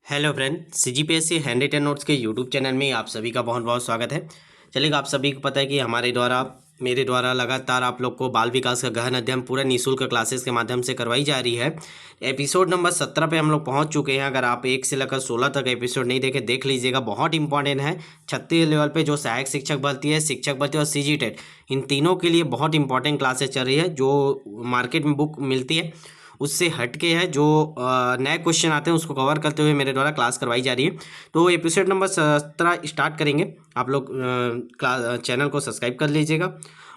Hello friend, CGPSC handwritten notes के YouTube channel में आप सभी का बहुत बहुत स्वागत है। चलिए, आप सभी को पता है कि मेरे द्वारा लगातार आप लोग को बाल विकास का गहन अध्ययन पूरा निःशुल्क क्लासेस के माध्यम से करवाई जा रही है। एपिसोड नंबर 17 पे हम लोग पहुंच चुके हैं। अगर आप 1 से लेकर 16 तक एपिसोड नहीं देखे, देख लीजिएगा, बहुत इंपॉर्टेंट है। 36 लेवल पे जो सहायक शिक्षक भर्ती है, शिक्षक भर्ती और सीजी टेट, इन तीनों के लिए बहुत इंपॉर्टेंट क्लासेस चल रही है। जो मार्केट में बुक मिलती है उससे हट के है, जो नए क्वेश्चन आते हैं उसको कवर करते हुए मेरे द्वारा क्लास करवाई जा रही है। तो एपिसोड नंबर 17 स्टार्ट करेंगे। आप लोग क्लास चैनल को सब्सक्राइब कर लीजिएगा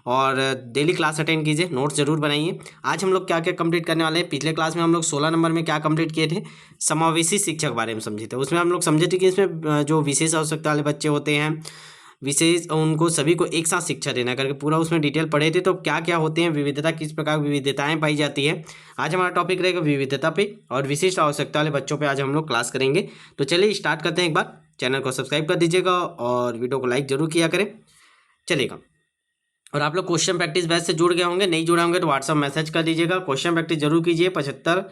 और डेली क्लास अटेंड कीजिए, नोट्स जरूर बनाइए। आज हम लोग क्या क्या कंप्लीट करने वाले हैं। पिछले क्लास में हम लोग 16 नंबर में क्या कंप्लीट किए थे, समावेशी शिक्षक बारे में समझे थे। उसमें हम लोग समझे थे कि इसमें जो विशेष आवश्यकता वाले बच्चे होते हैं, विशेष उनको सभी को एक साथ शिक्षा देना करके पूरा उसमें डिटेल पढ़े थे। तो क्या क्या होते हैं, विविधता किस प्रकार विविधताएं पाई जाती है। आज हमारा टॉपिक रहेगा विविधता पे और विशिष्ट आवश्यकता वाले बच्चों पे आज हम लोग क्लास करेंगे। तो चलिए स्टार्ट करते हैं। एक बार चैनल को सब्सक्राइब कर दीजिएगा और वीडियो को लाइक जरूर किया करें। चलेगा। और आप लोग क्वेश्चन प्रैक्टिस बैच से जुड़ गए होंगे, नहीं जुड़े होंगे तो व्हाट्सअप मैसेज कर दीजिएगा। क्वेश्चन प्रैक्टिस जरूर कीजिए। 75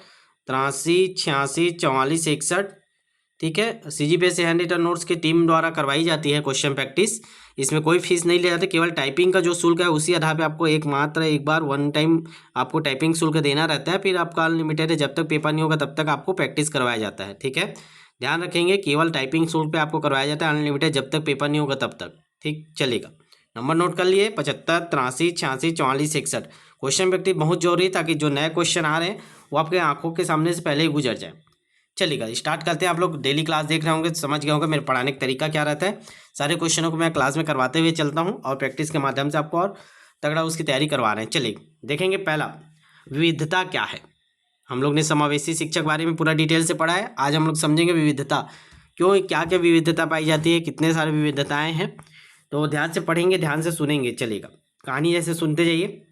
83 86 44 61, ठीक है। सीजीपीएससी हैंड रिटन नोट्स की टीम द्वारा करवाई जाती है क्वेश्चन प्रैक्टिस। इसमें कोई फीस नहीं ले जाते, केवल टाइपिंग का जो शुल्क है उसी आधार पे आपको एक बार वन टाइम आपको टाइपिंग शुल्क देना रहता है। फिर आपका अनलिमिटेड है, जब तक पेपर नहीं होगा तब तक आपको प्रैक्टिस करवाया जाता है, ठीक है। ध्यान रखेंगे, केवल टाइपिंग शुल्क पे आपको करवाया जाता है, अनलिमिटेड जब तक पेपर नहीं होगा तब तक, ठीक। चलेगा, नंबर नोट कर लिए। 75 83 86 44 61। क्वेश्चन प्रैक्टिस बहुत जरूरी है ताकि जो नए क्वेश्चन आ रहे हैं वो आपके आंखों के सामने से पहले ही गुजर जाए। चलिएगा, स्टार्ट करते हैं। आप लोग डेली क्लास देख रहे होंगे, समझ गए होंगे मेरे पढ़ाने का तरीका क्या रहता है। सारे क्वेश्चनों को मैं क्लास में करवाते हुए चलता हूं और प्रैक्टिस के माध्यम से आपको और तगड़ा उसकी तैयारी करवा रहे हैं। चलिए देखेंगे, पहला विविधता क्या है। हम लोग ने समावेशी शिक्षक बारे में पूरा डिटेल से पढ़ा है। आज हम लोग समझेंगे विविधता, क्यों, क्या क्या विविधता पाई जाती है, कितने सारे विविधताएँ हैं। तो ध्यान से पढ़ेंगे, ध्यान से सुनेंगे। चलेगा, कहानी जैसे सुनते जाइए।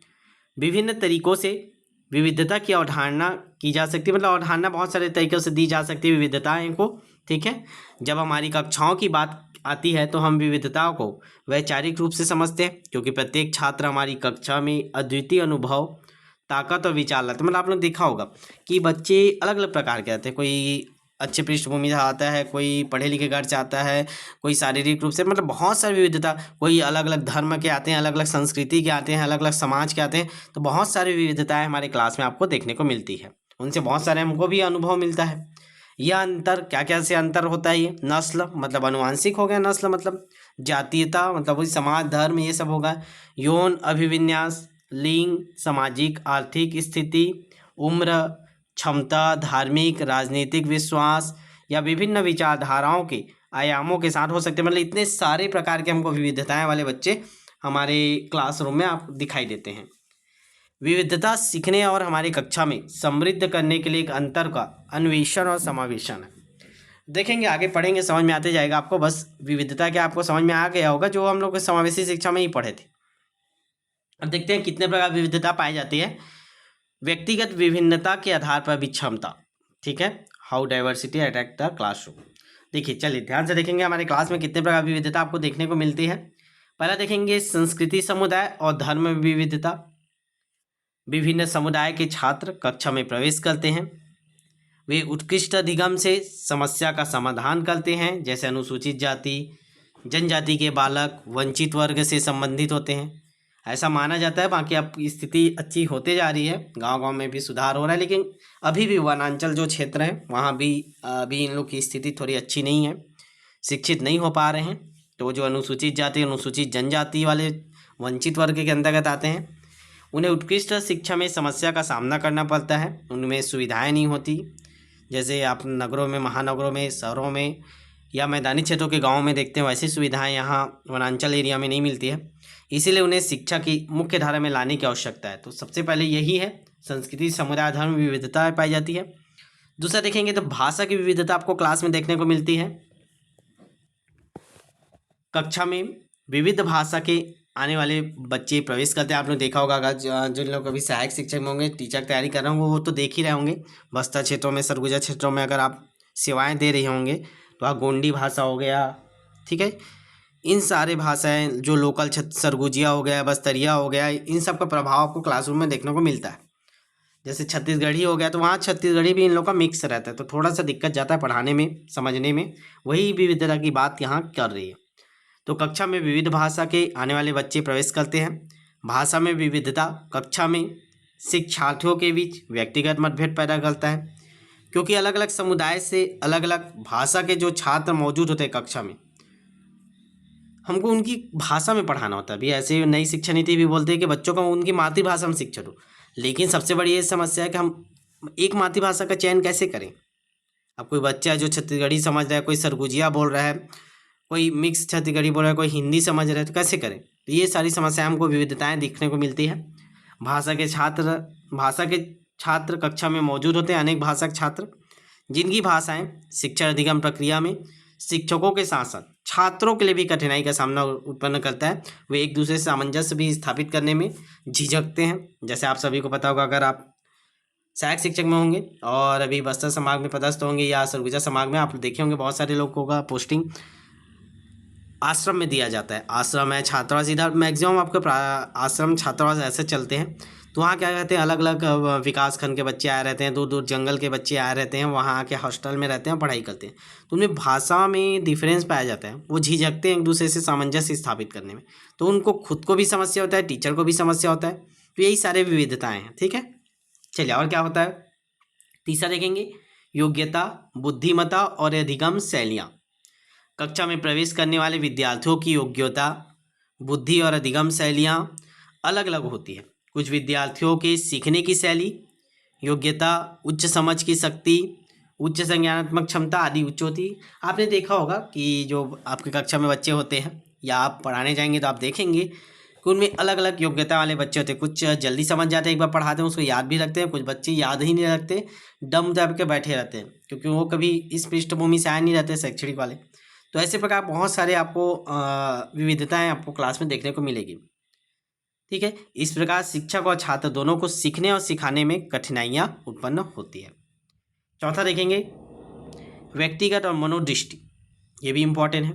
विभिन्न तरीकों से विविधता की अवधारणा की जा सकती है, मतलब अवधारणा बहुत सारे तरीक़ों से दी जा सकती है विविधताएं को, ठीक है। जब हमारी कक्षाओं की बात आती है तो हम विविधताओं को वैचारिक रूप से समझते हैं, क्योंकि प्रत्येक छात्र हमारी कक्षा में अद्वितीय अनुभव, ताकत और विचार लाते हैं। मतलब आप लोग देखा होगा कि बच्चे अलग अलग प्रकार के आते हैं। कोई अच्छे पृष्ठभूमि से आता है, कोई पढ़े लिखे घर से आता है, कोई शारीरिक रूप से, मतलब बहुत सारी विविधता। कोई अलग अलग धर्म के आते हैं, अलग अलग संस्कृति के आते हैं, अलग अलग समाज के आते हैं। तो बहुत सारी विविधताएं हमारे क्लास में आपको देखने को मिलती है, उनसे बहुत सारे हमको भी अनुभव मिलता है। यह अंतर क्या क्या से अंतर होता है। ये नस्ल मतलब अनुवांशिक हो गया, नस्ल मतलब जातीयता, मतलब वही समाज धर्म ये सब होगा। यौन अभिविन्यास, लिंग, सामाजिक आर्थिक स्थिति, उम्र, क्षमता, धार्मिक राजनीतिक विश्वास या विभिन्न विचारधाराओं के आयामों के साथ हो सकते हैं। मतलब इतने सारे प्रकार के हमको विविधताएं वाले बच्चे हमारे क्लासरूम में आप दिखाई देते हैं। विविधता सीखने और हमारी कक्षा में समृद्ध करने के लिए एक अंतर का अन्वेषण और समावेशन है। देखेंगे, आगे पढ़ेंगे, समझ में आते जाएगा आपको। बस विविधता क्या आपको समझ में आ गया होगा, जो हम लोग समावेशी शिक्षा में ही पढ़े थे। अब देखते हैं कितने प्रकार की विविधता पाई जाती है। व्यक्तिगत विभिन्नता के आधार पर भी क्षमता, ठीक है। How diversity attack the classroom. देखिए, चलिए ध्यान से देखेंगे हमारे क्लास में कितने प्रकार की विविधता आपको देखने को मिलती है। पहला देखेंगे संस्कृति, समुदाय और धर्म विविधता। विभिन्न समुदाय के छात्र कक्षा में प्रवेश करते हैं। वे उत्कृष्ट अधिगम से समस्या का समाधान करते हैं, जैसे अनुसूचित जाति जनजाति के बालक वंचित वर्ग से संबंधित होते हैं, ऐसा माना जाता है। बाकी अब स्थिति अच्छी होते जा रही है, गांव-गांव में भी सुधार हो रहा है, लेकिन अभी भी वनांचल जो क्षेत्र हैं वहाँ भी अभी इन लोग की स्थिति थोड़ी अच्छी नहीं है, शिक्षित नहीं हो पा रहे हैं। तो जो अनुसूचित जाति, अनुसूचित जनजाति वाले वंचित वर्ग के अंतर्गत आते हैं, उन्हें उत्कृष्ट शिक्षा में समस्या का सामना करना पड़ता है। उनमें सुविधाएँ नहीं होती, जैसे आप नगरों में, महानगरों में, शहरों में या मैदानी क्षेत्रों के गाँव में देखते हैं, वैसी सुविधाएँ यहाँ वनांचल एरिया में नहीं मिलती है। इसीलिए उन्हें शिक्षा की मुख्य धारा में लाने की आवश्यकता है। तो सबसे पहले यही है, संस्कृति, समुदाय, धर्म विविधता पाई जाती है। दूसरा देखेंगे तो भाषा की विविधता आपको क्लास में देखने को मिलती है। कक्षा में विविध भाषा के आने वाले बच्चे प्रवेश करते हैं। आपने देखा होगा, अगर जिन लोग अभी सहायक शिक्षक में होंगे, टीचर की तैयारी कर रहे होंगे, वो तो देख ही रहे होंगे। बस्तर क्षेत्रों में, सरगुजा क्षेत्रों में अगर आप सेवाएँ दे रहे होंगे तो वहाँ गोंडी भाषा हो गया, ठीक है। इन सारे भाषाएं जो लोकल सरगुजिया हो गया, बस्तरिया हो गया, इन सब का प्रभाव आपको क्लासरूम में देखने को मिलता है। जैसे छत्तीसगढ़ी हो गया तो वहाँ छत्तीसगढ़ी भी इन लोग का मिक्स रहता है, तो थोड़ा सा दिक्कत जाता है पढ़ाने में, समझने में। वही विविधता की बात यहाँ कर रही है। तो कक्षा में विविध भाषा के आने वाले बच्चे प्रवेश करते हैं। भाषा में विविधता कक्षा में शिक्षार्थियों के बीच व्यक्तिगत मतभेद पैदा करता है, क्योंकि अलग अलग समुदाय से अलग अलग भाषा के जो छात्र मौजूद होते हैं कक्षा में, हमको उनकी भाषा में पढ़ाना होता है। अभी ऐसे नई शिक्षा नीति भी बोलते हैं कि बच्चों को उनकी मातृभाषा में शिक्षा दो, लेकिन सबसे बड़ी ये समस्या है कि हम एक मातृभाषा का चयन कैसे करें। अब कोई बच्चा है जो छत्तीसगढ़ी समझ रहा है, कोई सरगुजिया बोल रहा है, कोई मिक्स छत्तीसगढ़ी बोल रहा है, कोई हिंदी समझ रहा है, तो कैसे करें। तो ये सारी समस्याएं हमको विविधताएं देखने को मिलती है। भाषा के छात्र कक्षा में मौजूद होते हैं, अनेक भाषा के छात्र जिनकी भाषाएं शिक्षा अधिगम प्रक्रिया में शिक्षकों के साथ साथ छात्रों के लिए भी कठिनाई का सामना उत्पन्न करता है। वे एक दूसरे से सामंजस्य भी स्थापित करने में झिझकते हैं। जैसे आप सभी को पता होगा, अगर आप सहायक शिक्षक में होंगे और अभी बस्तर संभाग में पदस्थ होंगे या सरगुजा संभाग में, आप देखे होंगे बहुत सारे लोगों का पोस्टिंग आश्रम में दिया जाता है। आश्रम है, छात्रावास, इधर मैक्सिमम आपके आश्रम छात्रावास ऐसे चलते हैं। तो वहाँ क्या कहते हैं, अलग अलग विकास खंड के बच्चे आए रहते हैं, दूर दूर जंगल के बच्चे आए रहते हैं, वहाँ आके हॉस्टल में रहते हैं, पढ़ाई करते हैं। तो उनमें भाषा में डिफरेंस पाया जाता है, वो झिझकते हैं एक दूसरे से सामंजस्य स्थापित करने में। तो उनको खुद को भी समस्या होता है, टीचर को भी समस्या होता है। तो यही सारे विविधताएँ हैं। ठीक है, चलिए और क्या होता है। तीसरा देखेंगे, योग्यता, बुद्धिमत्ता और अधिगम शैलियाँ। कक्षा में प्रवेश करने वाले विद्यार्थियों की योग्यता, बुद्धि और अधिगम शैलियाँ अलग अलग होती है। कुछ विद्यार्थियों के सीखने की शैली, योग्यता, उच्च समझ की शक्ति, उच्च संज्ञानात्मक क्षमता आदि उच्च होती है। आपने देखा होगा कि जो आपके कक्षा में बच्चे होते हैं या आप पढ़ाने जाएंगे तो आप देखेंगे कि उनमें अलग अलग योग्यता वाले बच्चे होते हैं। कुछ जल्दी समझ जाते हैं, एक बार पढ़ाते हैं उसको याद भी रखते हैं, कुछ बच्चे याद ही नहीं रखते, दम दब के बैठे रहते हैं, क्योंकि वो कभी इस पृष्ठभूमि से आए नहीं रहते शैक्षणिक वाले। तो ऐसे प्रकार बहुत सारे आपको विविधताएं आपको क्लास में देखने को मिलेगी। ठीक है, इस प्रकार शिक्षक और छात्र दोनों को सीखने और सिखाने में कठिनाइयाँ उत्पन्न होती है। चौथा देखेंगे, व्यक्तिगत और मनोदृष्टि। ये भी इम्पोर्टेंट है।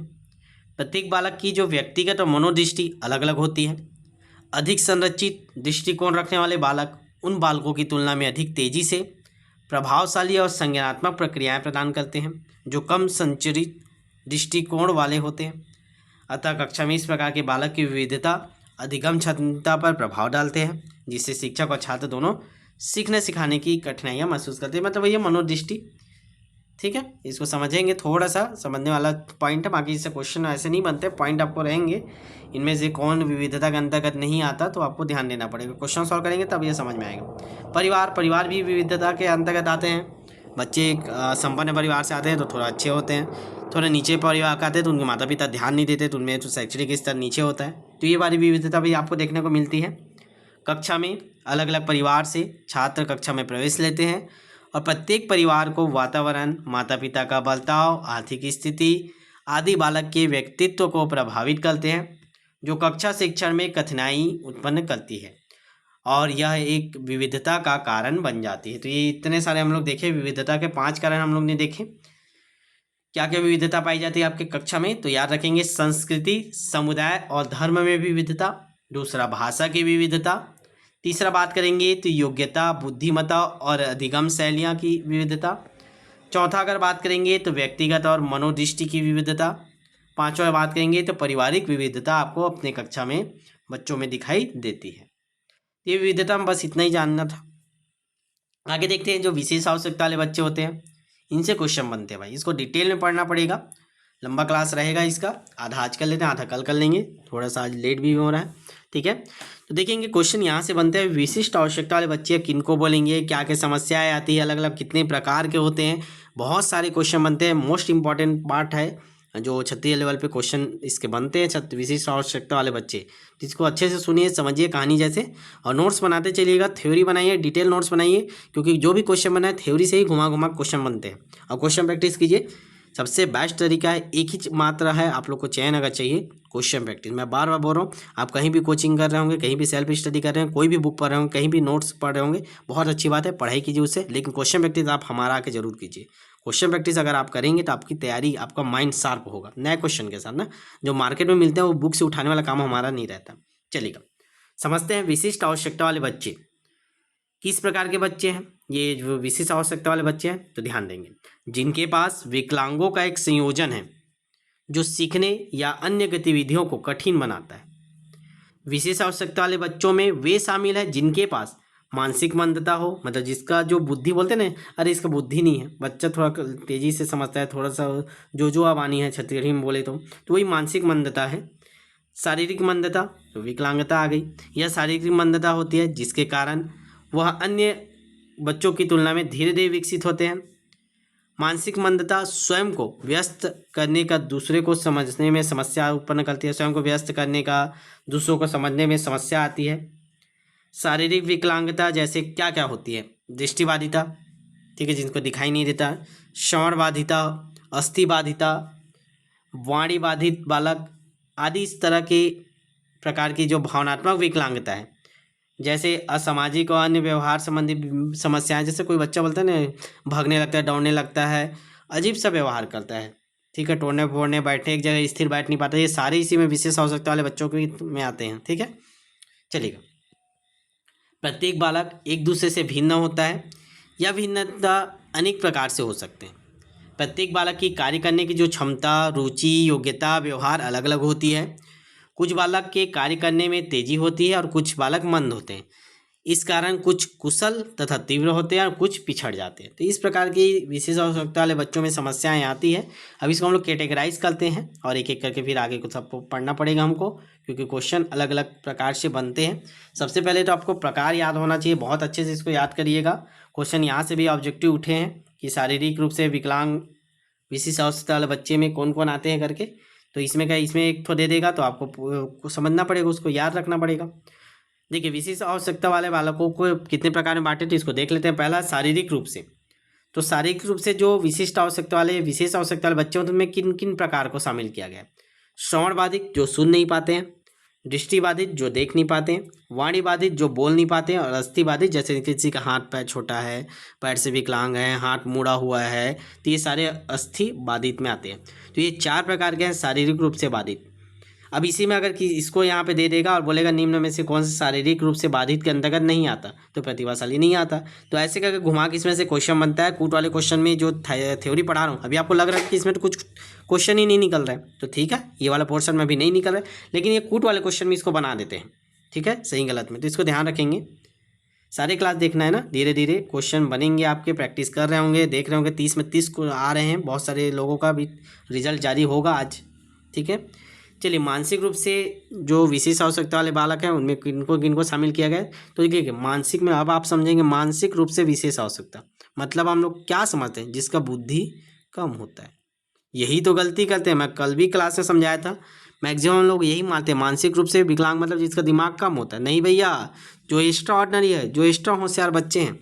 प्रत्येक बालक की जो व्यक्तिगत और मनोदृष्टि अलग अलग होती है। अधिक संरचित दृष्टिकोण रखने वाले बालक उन बालकों की तुलना में अधिक तेजी से प्रभावशाली और संज्ञानात्मक प्रक्रियाएं प्रदान करते हैं जो कम संचरित दृष्टिकोण वाले होते हैं। अतः कक्षा में इस प्रकार के बालक की विविधता अधिगम क्षमता पर प्रभाव डालते हैं, जिससे शिक्षक और छात्र दोनों सीखने सिखाने की कठिनाइयाँ महसूस करते हैं। मतलब ये मनोदृष्टि। ठीक है, इसको समझेंगे, थोड़ा सा समझने वाला पॉइंट है, बाकी इससे क्वेश्चन ऐसे नहीं बनते, पॉइंट आपको रहेंगे। इनमें से कौन विविधता के अंतर्गत नहीं आता तो आपको ध्यान देना पड़ेगा, क्वेश्चन सॉल्व करेंगे तब ये समझ में आएगा। परिवार भी विविधता के अंतर्गत आते हैं। बच्चे एक संपन्न परिवार से आते हैं तो थोड़ा अच्छे होते हैं, थोड़ा नीचे परिवार का आते हैं तो उनके माता पिता ध्यान नहीं देते, तो उनमें तो शैक्षणिक स्तर नीचे होता है। तो ये वाली विविधता भी आपको देखने को मिलती है। कक्षा में अलग अलग परिवार से छात्र कक्षा में प्रवेश लेते हैं और प्रत्येक परिवार को वातावरण, माता पिता का बर्ताव, आर्थिक स्थिति आदि बालक के व्यक्तित्व को प्रभावित करते हैं, जो कक्षा शिक्षण में कठिनाई उत्पन्न करती है और यह एक विविधता का कारण बन जाती है। तो ये इतने सारे हम लोग देखे, विविधता के 5 कारण हम लोग ने देखे। क्या क्या विविधता पाई जाती है आपके कक्षा में, तो याद रखेंगे, संस्कृति, समुदाय और धर्म में विविधता। दूसरा, भाषा की विविधता। तीसरा बात करेंगे तो योग्यता, बुद्धिमत्ता और अधिगम शैलियाँ की विविधता। चौथा अगर बात करेंगे तो व्यक्तिगत और मनोदृष्टि की विविधता। पांचवा बात करेंगे तो पारिवारिक विविधता आपको अपने कक्षा में बच्चों में दिखाई देती है। ये विविधता में बस इतना ही जानना था। आगे देखते हैं, जो विशेष आवश्यकता वाले बच्चे होते हैं इनसे क्वेश्चन बनते हैं। भाई इसको डिटेल में पढ़ना पड़ेगा, लंबा क्लास रहेगा इसका, आधा आज कर लेते हैं, आधा कल कर लेंगे, थोड़ा सा आज लेट भी हो रहा है। ठीक है, तो देखेंगे क्वेश्चन यहाँ से बनते हैं, विशिष्ट आवश्यकता वाले बच्चे किनको बोलेंगे, क्या क्या समस्याएं आती है, अलग अलग कितने प्रकार के होते हैं, बहुत सारे क्वेश्चन बनते हैं। मोस्ट इंपॉर्टेंट पार्ट है जो क्षत्रिय लेवल पे क्वेश्चन इसके बनते हैं, विशिष्ट आवश्यकता वाले बच्चे। जिसको अच्छे से सुनिए, समझिए कहानी जैसे, और नोट्स बनाते चलिएगा, थ्योरी बनाइए, डिटेल नोट्स बनाइए, क्योंकि जो भी क्वेश्चन बना है थ्योरी से ही घुमा घुमा क्वेश्चन बनते हैं। और क्वेश्चन प्रैक्टिस कीजिए, सबसे बेस्ट तरीका है, एक ही मात्र है आप लोग को चयन अगर चाहिए, क्वेश्चन प्रैक्टिस। मैं बार बार बोल रहा हूँ, आप कहीं भी कोचिंग कर रहे होंगे, कहीं भी सेल्फ स्टडी कर रहे हैं, कोई भी बुक पढ़ रहे होंगे, कहीं भी नोट्स पढ़ रहे होंगे, बहुत अच्छी बात है, पढ़ाई कीजिए उससे, लेकिन क्वेश्चन प्रैक्टिस आप हमारा आके जरूर कीजिए। क्वेश्चन प्रैक्टिस अगर आप करेंगे तो आपकी तैयारी, आपका माइंड शार्प होगा नए क्वेश्चन के साथ ना, जो मार्केट में मिलते हैं वो बुक से उठाने वाला काम हमारा नहीं रहता। चलिएगा समझते हैं, विशिष्ट आवश्यकता वाले बच्चे। किस प्रकार के बच्चे हैं? ये जो विशेष आवश्यकता वाले बच्चे हैं, तो ध्यान देंगे जिनके पास विकलांगों का एक संयोजन है जो सीखने या अन्य गतिविधियों को कठिन बनाता है। विशेष आवश्यकता वाले बच्चों में वे शामिल हैं जिनके पास मानसिक मंदता हो, मतलब जिसका जो बुद्धि बोलते हैं ना, अरे इसका बुद्धि नहीं है, बच्चा थोड़ा तेजी से समझता है, थोड़ा सा जो आवानी है छत्तीसगढ़ी में बोले तो वही मानसिक मंदता है। शारीरिक मंदता तो विकलांगता आ गई। यह शारीरिक मंदता होती है जिसके कारण वह अन्य बच्चों की तुलना में धीरे धीरे विकसित होते हैं। मानसिक मंदता स्वयं को व्यस्त करने का, दूसरे को समझने में समस्या उत्पन्न करती है। स्वयं को व्यस्त करने का, दूसरों को समझने में समस्या आती है। शारीरिक विकलांगता जैसे क्या क्या होती है? दृष्टिबाधिता, ठीक है, जिनको दिखाई नहीं देता। श्रवण बाधिता, अस्थि बाधिता, वाणी बाधित बालक आदि इस तरह के प्रकार की जो भावनात्मक विकलांगता है, जैसे असामाजिक और अन्य व्यवहार संबंधी समस्याएं, जैसे कोई बच्चा बोलता है ना, भागने लगता है, दौड़ने लगता है, अजीब सा व्यवहार करता है, ठीक है, तोड़ने फोड़ने, बैठने एक जगह स्थिर बैठ नहीं पाता, ये सारे इसी में विशेष आवश्यकता वाले बच्चों के में आते हैं। ठीक है, चलिएगा। प्रत्येक बालक एक दूसरे से भिन्न होता है। यह भिन्नता अनेक प्रकार से हो सकते हैं। प्रत्येक बालक की कार्य करने की जो क्षमता, रुचि, योग्यता, व्यवहार अलग अलग होती है। कुछ बालक के कार्य करने में तेजी होती है और कुछ बालक मंद होते हैं। इस कारण कुछ कुशल तथा तीव्र होते हैं और कुछ पिछड़ जाते हैं। तो इस प्रकार की विशेष आवश्यकता वाले बच्चों में समस्याएं आती है। अब इसको हम लोग कैटेगराइज करते हैं और एक एक करके फिर आगे को सबको पढ़ना पड़ेगा हमको, क्योंकि क्वेश्चन अलग अलग प्रकार से बनते हैं। सबसे पहले तो आपको प्रकार याद होना चाहिए, बहुत अच्छे से इसको याद करिएगा। क्वेश्चन यहाँ से भी ऑब्जेक्टिव उठे हैं कि शारीरिक रूप से विकलांग विशेष आवश्यकता वाले बच्चे में कौन कौन आते हैं करके। तो इसमें क्या, इसमें एक तो दे देगा तो आपको समझना पड़ेगा, उसको याद रखना पड़ेगा। देखिए, विशेष आवश्यकता वाले बालकों को कितने प्रकार में बांटे, तो इसको देख लेते हैं। पहला, शारीरिक रूप से। तो शारीरिक रूप से जो विशिष्ट आवश्यकता वाले विशेष आवश्यकता वाले बच्चे होते हैं, उनमें किन किन प्रकार को शामिल किया गया है? श्रवण बाधित, जो सुन नहीं पाते हैं। दृष्टि बाधित, जो देख नहीं पाते हैं। वाणी बाधित, जो बोल नहीं पाते हैं। और अस्थि बाधित, जैसे किसी का हाथ पैर छोटा है, पैर से विकलांग है, हाथ मुड़ा हुआ है, तो ये सारे अस्थि बाधित में आते हैं। तो ये 4 प्रकार के हैं शारीरिक रूप से बाधित। अब इसी में अगर कि इसको यहाँ पे दे देगा और बोलेगा निम्न में से कौन सा शारीरिक रूप से बाधित के अंतर्गत नहीं आता, तो प्रतिभाशाली नहीं आता। तो ऐसे करके घुमा के इसमें से क्वेश्चन बनता है। कूट वाले क्वेश्चन में जो थ्योरी पढ़ा रहा हूँ, अभी आपको लग रहा है कि इसमें तो कुछ क्वेश्चन ही नहीं निकल रहा है, तो ठीक है, ये वाला पोर्शन में भी नहीं निकल रहा है, लेकिन ये कूट वाले क्वेश्चन में इसको बना देते हैं। ठीक है, सही गलत में, तो इसको ध्यान रखेंगे। सारे क्लास देखना है ना, धीरे धीरे क्वेश्चन बनेंगे आपके, प्रैक्टिस कर रहे होंगे, देख रहे होंगे। 30 में 30 को आ रहे हैं, बहुत सारे लोगों का भी रिजल्ट जारी होगा आज। ठीक है, चलिए। मानसिक रूप से जो विशेष आवश्यकता वाले बालक हैं, उनमें किनको किनको शामिल किया गया है? तो देखिए, मानसिक में अब आप समझेंगे मानसिक रूप से विशेष आवश्यकता मतलब हम लोग क्या समझते हैं? जिसका बुद्धि कम होता है। यही तो गलती करते हैं, मैं कल भी क्लास में समझाया था। मैक्सिमम लोग यही मानते हैं मानसिक रूप से विकलांग मतलब जिसका दिमाग कम होता है। नहीं भैया, जो एक्स्ट्रा ऑर्डिनरी है, जो एक्स्ट्रा होशियार बच्चे हैं,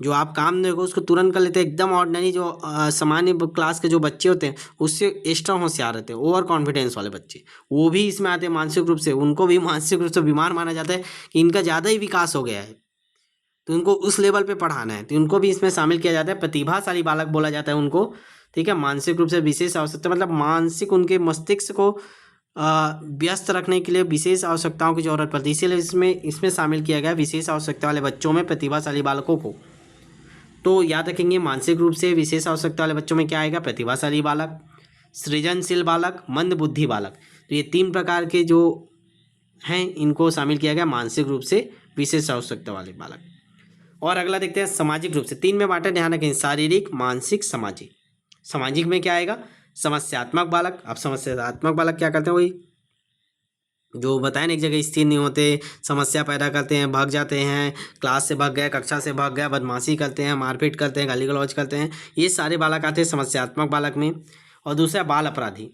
जो आप काम देखो उसको तुरंत कर लेते हैं, एकदम ऑर्डिनरी जो सामान्य क्लास के जो बच्चे होते हैं उससे एक्स्ट्रा होशियार रहते हैं, ओवर कॉन्फिडेंस वाले बच्चे, वो भी इसमें आते हैं मानसिक रूप से। उनको भी मानसिक रूप से बीमार माना जाता है कि इनका ज़्यादा ही विकास हो गया है, तो उनको उस लेवल पे पढ़ाना है, तो उनको भी इसमें शामिल किया जाता है। प्रतिभाशाली बालक बोला जाता है उनको। ठीक है, मानसिक रूप से विशेष आवश्यकता मतलब मानसिक उनके मस्तिष्क को व्यस्त रखने के लिए विशेष आवश्यकताओं की जरूरत पड़ती है, इसीलिए इसमें शामिल किया गया विशेष आवश्यकता वाले बच्चों में प्रतिभाशाली बालकों को। तो याद रखेंगे, मानसिक रूप से विशेष आवश्यकता वाले बच्चों में क्या आएगा? प्रतिभाशाली बालक, सृजनशील बालक, मंदबुद्धि बालक। तो ये 3 प्रकार के जो हैं इनको शामिल किया गया मानसिक रूप से विशेष आवश्यकता वाले बालक। और अगला देखते हैं सामाजिक रूप से। 3 में बांटे, ध्यान रखें, शारीरिक, मानसिक, सामाजिक। सामाजिक में क्या आएगा? समस्यात्मक बालक। अब समस्यात्मक बालक क्या करते हैं? वही जो बताए ना, एक जगह स्थिर नहीं होते, समस्या पैदा करते हैं, भाग जाते हैं, क्लास से भाग गए, कक्षा से भाग गया, बदमाशी करते हैं, मारपीट करते हैं, गाली गलौज करते हैं, ये सारे बालक आते हैं समस्यात्मक बालक में। और दूसरा बाल अपराधी।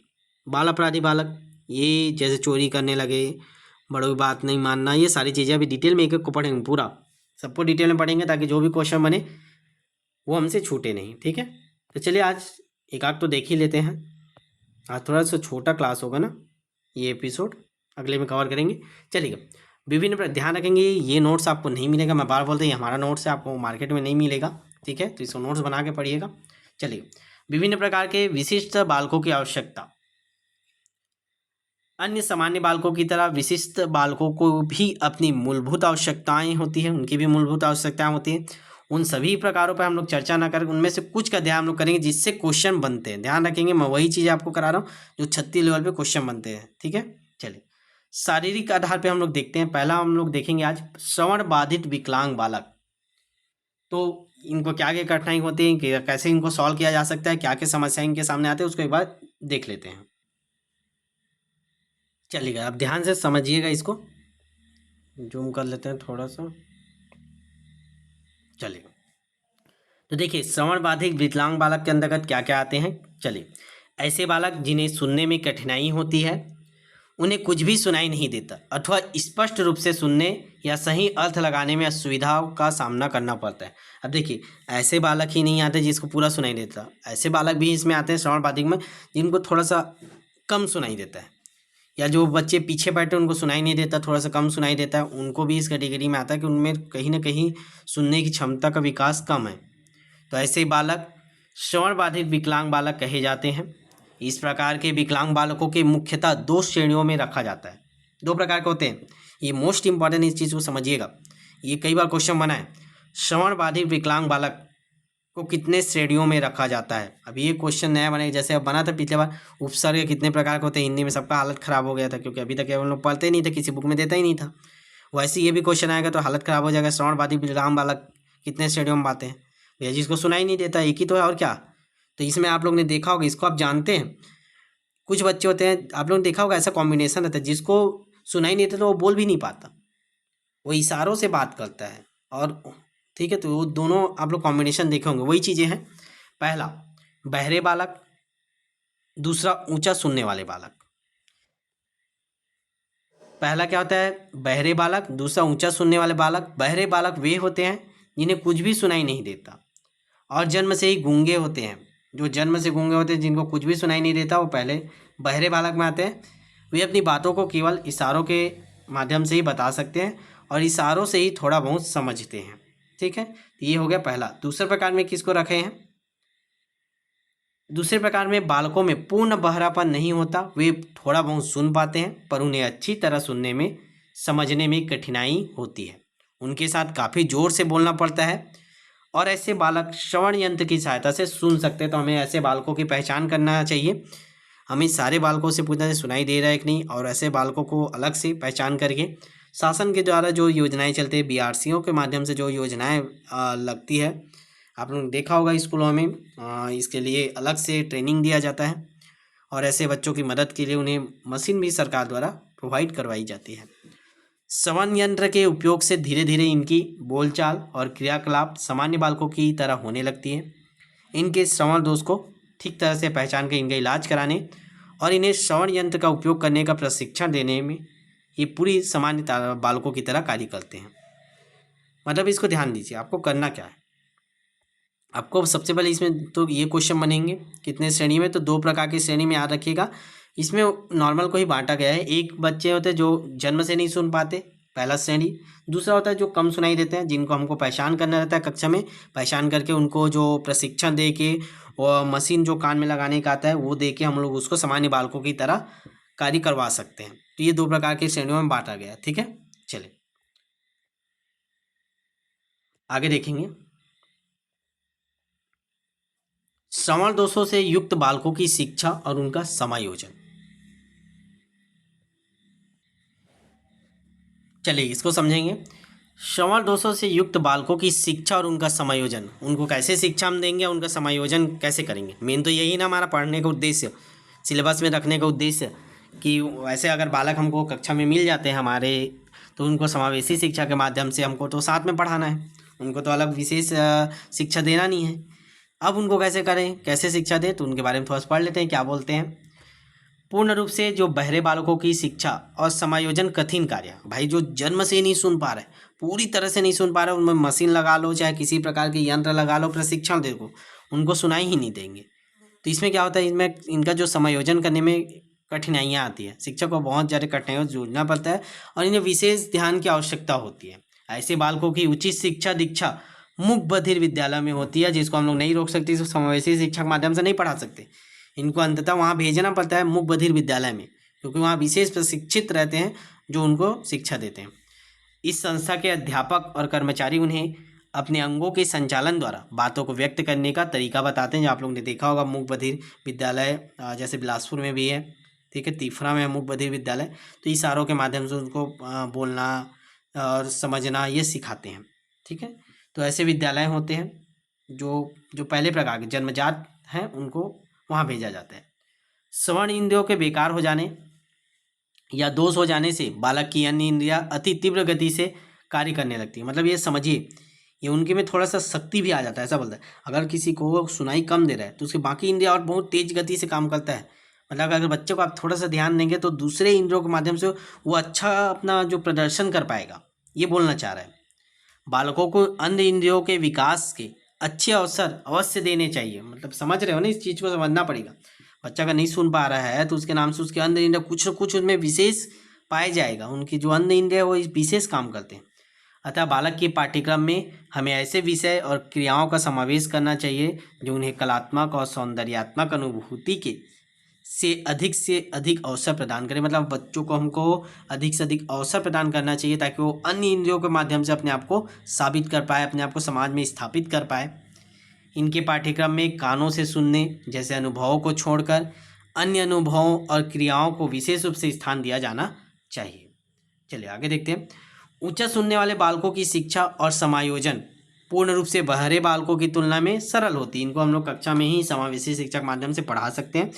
बाल अपराधी बालक, ये जैसे चोरी करने लगे, बड़ों की बात नहीं मानना, ये सारी चीज़ें अभी डिटेल में एक एक को पढ़ेंगे, पूरा सबको डिटेल में पढ़ेंगे ताकि जो भी क्वेश्चन बने वो हमसे छूटे नहीं। ठीक है, तो चलिए आज एक आध तो देख ही लेते हैं। आज थोड़ा सा छोटा क्लास होगा ना, ये एपिसोड अगले में कवर करेंगे। चलिएगा, विभिन्न ध्यान रखेंगे, ये नोट्स आपको नहीं मिलेगा, मैं बार बोलते हैं ये हमारा नोट्स है, आपको मार्केट में नहीं मिलेगा। ठीक है, तो इसको नोट्स बना के पढ़िएगा। चलिए, विभिन्न प्रकार के विशिष्ट बालकों की आवश्यकता। अन्य सामान्य बालकों की तरह विशिष्ट बालकों को भी अपनी मूलभूत आवश्यकताएं होती हैं, उनकी भी मूलभूत आवश्यकताएं होती हैं। उन सभी प्रकारों पर हम लोग चर्चा ना करें, उनमें से कुछ का ध्यान हम लोग करेंगे जिससे क्वेश्चन बनते हैं। ध्यान रखेंगे, मैं वही चीज़ आपको करा रहा हूँ जो 36 लेवल पे क्वेश्चन बनते हैं। ठीक है, चलिए शारीरिक आधार पे हम लोग देखते हैं। पहला हम लोग देखेंगे आज श्रवण बाधित विकलांग बालक। तो इनको क्या क्या कठिनाई होती है, कैसे इनको सॉल्व किया जा सकता है, क्या क्या समस्याएं इनके सामने आते हैं, उसको एक बार देख लेते हैं। चलिएगा, अब ध्यान से समझिएगा, इसको जूम कर लेते हैं थोड़ा सा। चलिए, तो देखिए श्रवण बाधित विकलांग बालक के अंतर्गत क्या क्या आते हैं। चलिए, ऐसे बालक जिन्हें सुनने में कठिनाई होती है, उन्हें कुछ भी सुनाई नहीं देता अथवा स्पष्ट रूप से सुनने या सही अर्थ लगाने में असुविधाओं का सामना करना पड़ता है। अब देखिए, ऐसे बालक ही नहीं आते जिसको पूरा सुनाई देता, ऐसे बालक भी इसमें आते हैं श्रवण बाधित में, जिनको थोड़ा सा कम सुनाई देता है, या जो बच्चे पीछे बैठे उनको सुनाई नहीं देता, थोड़ा सा कम सुनाई देता है, उनको भी इस कैटेगरी में आता है कि उनमें कहीं ना कहीं सुनने की क्षमता का विकास कम है। तो ऐसे बालक श्रवण बाधित विकलांग बालक कहे जाते हैं। इस प्रकार के विकलांग बालकों के मुख्यतः 2 श्रेणियों में रखा जाता है। 2 प्रकार के होते हैं, ये मोस्ट इंपॉर्टेंट, इस चीज़ को समझिएगा, ये कई बार क्वेश्चन बना है। श्रवण बाधित विकलांग बालक को कितने श्रेणियों में रखा जाता है। अब ये क्वेश्चन नया बनेगा, जैसे अब बना था पिछले बार, उपसर्ग कितने प्रकार के होते हैं हिंदी में, सबका हालत ख़राब हो गया था क्योंकि अभी तक हम लोग पढ़ते नहीं थे, किसी बुक में देता ही नहीं था। वैसे ये भी क्वेश्चन आएगा तो हालत ख़राब हो जाएगा, श्रवण बाधित विकलांग बालक कितने श्रेणियों में आते हैं। भैया जिसको सुनाई नहीं देता एक ही तो है, और क्या। तो इसमें आप लोग ने देखा होगा, इसको आप जानते हैं, कुछ बच्चे होते हैं, आप लोगों ने देखा होगा, ऐसा कॉम्बिनेशन रहता है, जिसको सुनाई नहीं देता तो वो बोल भी नहीं पाता, वो इशारों से बात करता है। और ठीक है, तो वो दोनों आप लोग कॉम्बिनेशन देखे होंगे, वही चीज़ें हैं। पहला बहरे बालक, दूसरा ऊंचा सुनने वाले बालक। पहला क्या होता है, बहरे बालक, दूसरा ऊंचा सुनने वाले बालक। बहरे बालक वे होते हैं जिन्हें कुछ भी सुनाई नहीं देता और जन्म से ही गूंगे होते हैं। जो जन्म से गूंगे होते हैं, जिनको कुछ भी सुनाई नहीं देता, वो पहले बहरे बालक में आते हैं। वे अपनी बातों को केवल इशारों के माध्यम से ही बता सकते हैं और इशारों से ही थोड़ा बहुत समझते हैं। ठीक है, तो ये हो गया पहला। दूसरे प्रकार में किसको रखे हैं, दूसरे प्रकार में बालकों में पूर्ण बहरापन नहीं होता, वे थोड़ा बहुत सुन पाते हैं पर उन्हें अच्छी तरह सुनने में समझने में कठिनाई होती है, उनके साथ काफ़ी ज़ोर से बोलना पड़ता है। और ऐसे बालक श्रवण यंत्र की सहायता से सुन सकते हैं। तो हमें ऐसे बालकों की पहचान करना चाहिए, हमें सारे बालकों से पूछना चाहिए सुनाई दे रहा है कि नहीं, और ऐसे बालकों को अलग से पहचान करके शासन के द्वारा जो योजनाएं चलती है, बीआरसीओ के माध्यम से जो योजनाएं लगती है, आप लोगों ने देखा होगा स्कूलों में, इसके लिए अलग से ट्रेनिंग दिया जाता है और ऐसे बच्चों की मदद के लिए उन्हें मशीन भी सरकार द्वारा प्रोवाइड करवाई जाती है। श्रवण यंत्र के उपयोग से धीरे धीरे इनकी बोलचाल और क्रियाकलाप सामान्य बालकों की तरह होने लगती है। इनके श्रवण दोष को ठीक तरह से पहचान कर इनका इलाज कराने और इन्हें श्रवण यंत्र का उपयोग करने का प्रशिक्षण देने में ये पूरी सामान्य बालकों की तरह कार्य करते हैं। मतलब इसको ध्यान दीजिए, आपको करना क्या है, आपको सबसे पहले इसमें तो ये क्वेश्चन बनेंगे कितने श्रेणी में, तो 2 प्रकार की श्रेणी में याद रखिएगा। इसमें नॉर्मल को ही बांटा गया है। एक बच्चे होते हैं जो जन्म से नहीं सुन पाते, पहला श्रेणी। दूसरा होता है जो कम सुनाई देते हैं, जिनको हमको पहचान करना रहता है कक्षा में, पहचान करके उनको जो प्रशिक्षण दे के और मशीन जो कान में लगाने का आता है वो दे के हम लोग उसको सामान्य बालकों की तरह कार्य करवा सकते हैं। तो ये 2 प्रकार की श्रेणियों में बांटा गया है। ठीक है, चलिए आगे देखेंगे। श्रवण दोषों से युक्त बालकों की शिक्षा और उनका समायोजन। चलिए इसको समझेंगे। श्रवण दोषों से युक्त बालकों की शिक्षा और उनका समायोजन, उनको कैसे शिक्षा हम देंगे, उनका समायोजन कैसे करेंगे। मेन तो यही ना हमारा पढ़ने का उद्देश्य, सिलेबस में रखने का उद्देश्य, कि वैसे अगर बालक हमको कक्षा में मिल जाते हैं हमारे, तो उनको समावेशी शिक्षा के माध्यम से हमको तो साथ में पढ़ाना है, उनको तो अलग विशेष शिक्षा देना नहीं है। अब उनको कैसे करें, कैसे शिक्षा दें, तो उनके बारे में थोड़ा सा पढ़ लेते हैं। क्या बोलते हैं, पूर्ण रूप से जो बहरे बालकों की शिक्षा और समायोजन कठिन कार्य। भाई जो जन्म से नहीं सुन पा रहे, पूरी तरह से नहीं सुन पा रहे, उनमें मशीन लगा लो चाहे किसी प्रकार के यंत्र लगा लो, प्रशिक्षण दे दो, उनको सुनाई ही नहीं देंगे। तो इसमें क्या होता है, इसमें इनका जो समायोजन करने में कठिनाइयाँ आती है, शिक्षक को बहुत ज़्यादा कठिनाइयों से जूझना पड़ता है और इन्हें विशेष ध्यान की आवश्यकता होती है। ऐसे बालकों की उचित शिक्षा दीक्षा मूक बधिर विद्यालय में होती है, जिसको हम लोग नहीं रोक सकते, इसको समावेशी शिक्षा के माध्यम से नहीं पढ़ा सकते। इनको अंततः वहाँ भेजना पड़ता है मूक बधिर विद्यालय में, क्योंकि वहाँ विशेष प्रशिक्षित रहते हैं जो उनको शिक्षा देते हैं। इस संस्था के अध्यापक और कर्मचारी उन्हें अपने अंगों के संचालन द्वारा बातों को व्यक्त करने का तरीका बताते हैं। जो आप लोगों ने देखा होगा मूक बधिर विद्यालय जैसे बिलासपुर में भी है, ठीक है, तीफरा में है मूक बधिर विद्यालय, तो इशारों के माध्यम से उनको बोलना और समझना ये सिखाते हैं, ठीक है। तो ऐसे विद्यालय होते हैं जो पहले प्रकार के जन्मजात हैं, उनको वहाँ भेजा जाता है। श्रवण इंद्रियों के बेकार हो जाने या दोष हो जाने से बालक की अन्य इंद्रियां अति तीव्र गति से कार्य करने लगती है। मतलब ये समझिए, ये उनके में थोड़ा सा शक्ति भी आ जाता है, ऐसा बोलता है। अगर किसी को सुनाई कम दे रहा है तो उसके बाकी इंद्रिया और बहुत तेज गति से काम करता है। मतलब अगर बच्चे को आप थोड़ा सा ध्यान देंगे तो दूसरे इंद्रियों के माध्यम से वो अच्छा अपना जो प्रदर्शन कर पाएगा, ये बोलना चाह रहा है। बालकों को अन्य इंद्रियों के विकास के अच्छे अवसर अवश्य देने चाहिए। मतलब समझ रहे हो ना, इस चीज़ को समझना पड़ेगा। बच्चा अगर नहीं सुन पा रहा है तो उसके नाम से उसके अंदर इंद्रिय कुछ न कुछ उनमें विशेष पाया जाएगा। उनकी जो अन्य इंद्रिय है वो विशेष काम करते हैं। अतः बालक के पाठ्यक्रम में हमें ऐसे विषय और क्रियाओं का समावेश करना चाहिए जो उन्हें कलात्मक और सौंदर्यात्मक अनुभूति के से अधिक अवसर प्रदान करें। मतलब बच्चों को हमको अधिक से अधिक अवसर प्रदान करना चाहिए ताकि वो अन्य इंद्रियों के माध्यम से अपने आप को साबित कर पाए, अपने आप को समाज में स्थापित कर पाए। इनके पाठ्यक्रम में कानों से सुनने जैसे अनुभवों को छोड़कर अन्य अनुभवों और क्रियाओं को विशेष रूप से स्थान दिया जाना चाहिए। चलिए आगे देखते हैं। ऊंचा सुनने वाले बालकों की शिक्षा और समायोजन पूर्ण रूप से बहरे बालकों की तुलना में सरल होती है। इनको हम लोग कक्षा में ही समावेशी शिक्षा के माध्यम से पढ़ा सकते हैं।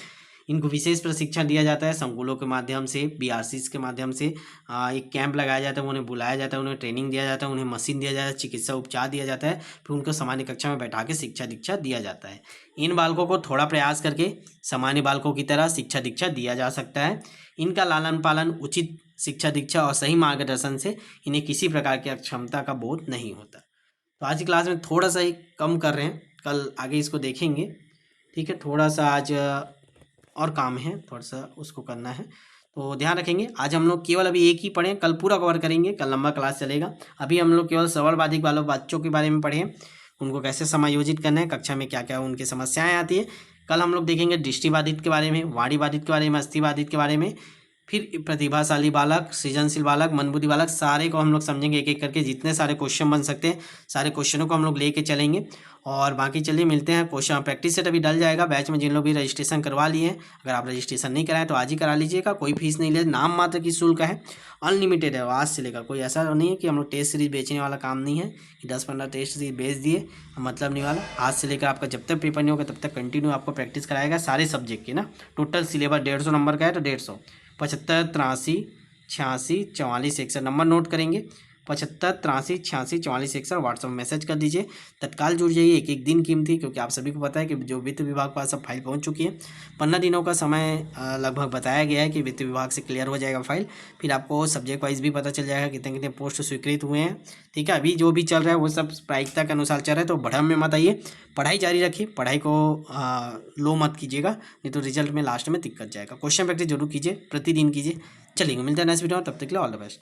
इनको विशेष प्रशिक्षण दिया जाता है संकुलों के माध्यम से, बीआरसीज के माध्यम से। एक कैंप लगाया जाता है, उन्हें बुलाया जाता है, उन्हें ट्रेनिंग दिया जाता है, उन्हें मशीन दिया जाता है, चिकित्सा उपचार दिया जाता है, फिर उनको सामान्य कक्षा में बैठा के शिक्षा दीक्षा दिया जाता है। इन बालकों को थोड़ा प्रयास करके सामान्य बालकों की तरह शिक्षा दीक्षा दिया जा सकता है। इनका लालन पालन, उचित शिक्षा दीक्षा और सही मार्गदर्शन से इन्हें किसी प्रकार की अक्षमता का बोध नहीं होता। तो आज की क्लास में थोड़ा सा ही कम कर रहे हैं, कल आगे इसको देखेंगे, ठीक है। थोड़ा सा आज और काम है, थोड़ा सा उसको करना है, तो ध्यान रखेंगे। आज हम लोग केवल अभी एक ही पढ़ें, कल पूरा कवर करेंगे, कल लंबा क्लास चलेगा। अभी हम लोग केवल सरल बाधिक वालों बच्चों के बारे में पढ़ें, उनको कैसे समायोजित करना है, कक्षा में क्या क्या उनकी समस्याएं आती है। कल हम लोग देखेंगे दृष्टिबाधित के बारे में, वाणीबाधित के बारे में, अस्थिबाधित के बारे में, फिर प्रतिभाशाली बालक, सृजनशील बालक, मंदबुद्धि बालक, सारे को हम लोग समझेंगे एक एक करके। जितने सारे क्वेश्चन बन सकते हैं सारे क्वेश्चनों को हम लोग लेके चलेंगे। और बाकी चलिए मिलते हैं। क्वेश्चन प्रैक्टिस सेट अभी डल जाएगा बैच में। जिन लोग भी रजिस्ट्रेशन करवा लिए हैं, अगर आप रजिस्ट्रेशन नहीं कराएं तो आज ही करा लीजिएगा। कोई फीस नहीं ले, नाम मात्र की शुल्क है, अनलिमिटेड है आज से लेकर। कोई ऐसा नहीं है कि हम लोग टेस्ट सीरीज बेचने वाला काम नहीं है कि 10-15 टेस्ट सीरीज बेच दिए, मतलब नहीं वाला। आज से लेकर आपका जब तक पेपर नहीं होगा तब तक कंटिन्यू आपको प्रैक्टिस कराएगा सारे सब्जेक्ट की ना। टोटल सिलेबस 150 नंबर का है, तो 150 75 83 86 44 61 नंबर नोट करेंगे। 75 83 86 44 61 व्हाट्सएप मैसेज कर दीजिए। तत्काल जुड़ जाइए, एक एक दिन कीमती, क्योंकि आप सभी को पता है कि जो वित्त विभाग के पास सब फाइल पहुंच चुकी है। 15 दिनों का समय लगभग बताया गया है कि वित्त विभाग से क्लियर हो जाएगा फाइल। फिर आपको सब्जेक्ट वाइज भी पता चल जाएगा कितने कितने पोस्ट स्वीकृत हुए हैं, ठीक है। अभी जो भी चल रहा है वो सब प्रायिकता के अनुसार चल रहा है, तो भ्रम में मत आइए, पढ़ाई जारी रखिए, पढ़ाई को लो मत कीजिएगा, नहीं तो रिजल्ट में लास्ट में दिक्कत जाएगा। क्वेश्चन प्रैक्टिस जरूर कीजिए, प्रतिदिन कीजिए। चलिए मिलते हैं नेक्स्ट वीडियो में, तब तक के लिए ऑल द बेस्ट।